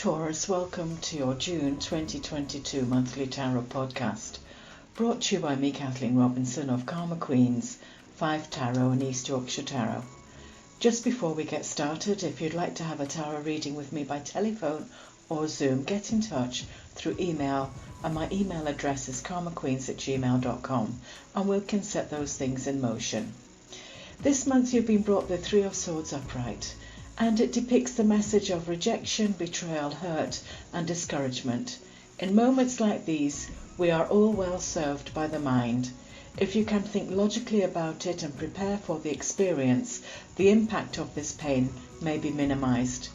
Taurus, welcome to your June 2022 monthly tarot podcast, brought to you by me, Kathleen Robinson of Karma Queens, 5 Tarot and East Yorkshire Tarot. Just before we get started, if you'd like to have a tarot reading with me by telephone or Zoom, get in touch through email, and my email address is karmaqueens@gmail.com, and we can set those things in motion. This month you've been brought the Three of Swords upright, and it depicts the message of rejection, betrayal, hurt and discouragement. In moments like these, we are all well served by the mind. If you can think logically about it and prepare for the experience, the impact of this pain may be minimized.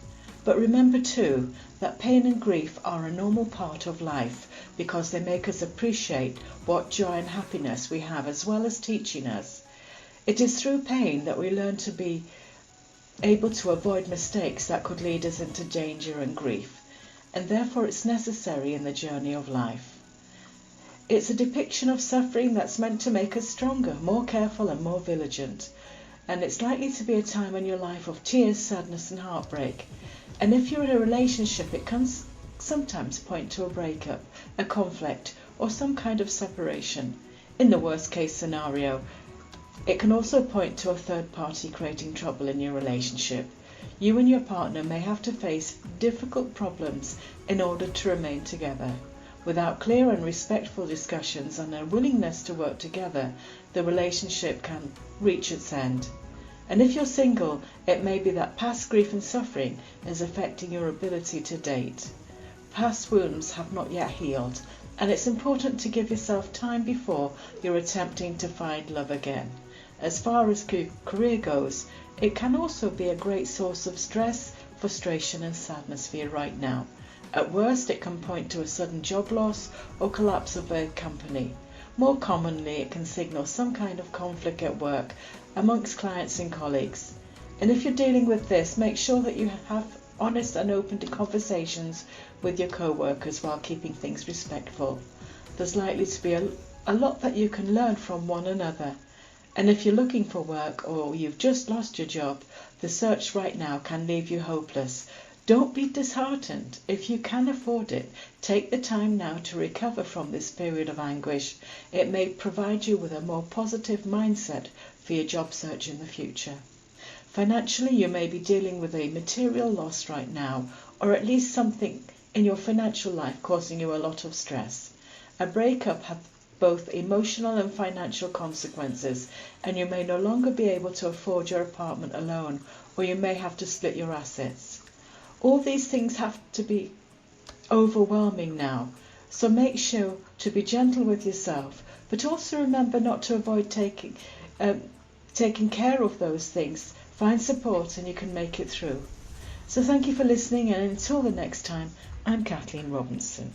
But remember too, that pain and grief are a normal part of life because they make us appreciate what joy and happiness we have, as well as teaching us. It is through pain that we learn to be able to avoid mistakes that could lead us into danger and grief, and therefore it's necessary in the journey of life. It's a depiction of suffering that's meant to make us stronger, more careful and more vigilant, and it's likely to be a time in your life of tears, sadness and heartbreak. And if you're in a relationship, it can sometimes point to a breakup, a conflict or some kind of separation. In the worst case scenario, it can also point to a third party creating trouble in your relationship. You and your partner may have to face difficult problems in order to remain together. Without clear and respectful discussions and a willingness to work together, the relationship can reach its end. And if you're single, it may be that past grief and suffering is affecting your ability to date. Past wounds have not yet healed, and it's important to give yourself time before you're attempting to find love again. As far as career goes, it can also be a great source of stress, frustration and sadness for you right now. At worst, it can point to a sudden job loss or collapse of a company. More commonly, it can signal some kind of conflict at work amongst clients and colleagues. And if you're dealing with this, make sure that you have honest and open conversations with your co-workers while keeping things respectful. There's likely to be a lot that you can learn from one another. And if you're looking for work or you've just lost your job, the search right now can leave you hopeless. Don't be disheartened. If you can afford it, take the time now to recover from this period of anguish. It may provide you with a more positive mindset for your job search in the future. Financially, you may be dealing with a material loss right now, or at least something in your financial life causing you a lot of stress. A breakup has both emotional and financial consequences, and you may no longer be able to afford your apartment alone, or you may have to split your assets. All these things have to be overwhelming now, so make sure to be gentle with yourself, but also remember not to avoid taking care of those things. Find support and you can make it through. So thank you for listening, and until the next time, I'm Kathleen Robinson.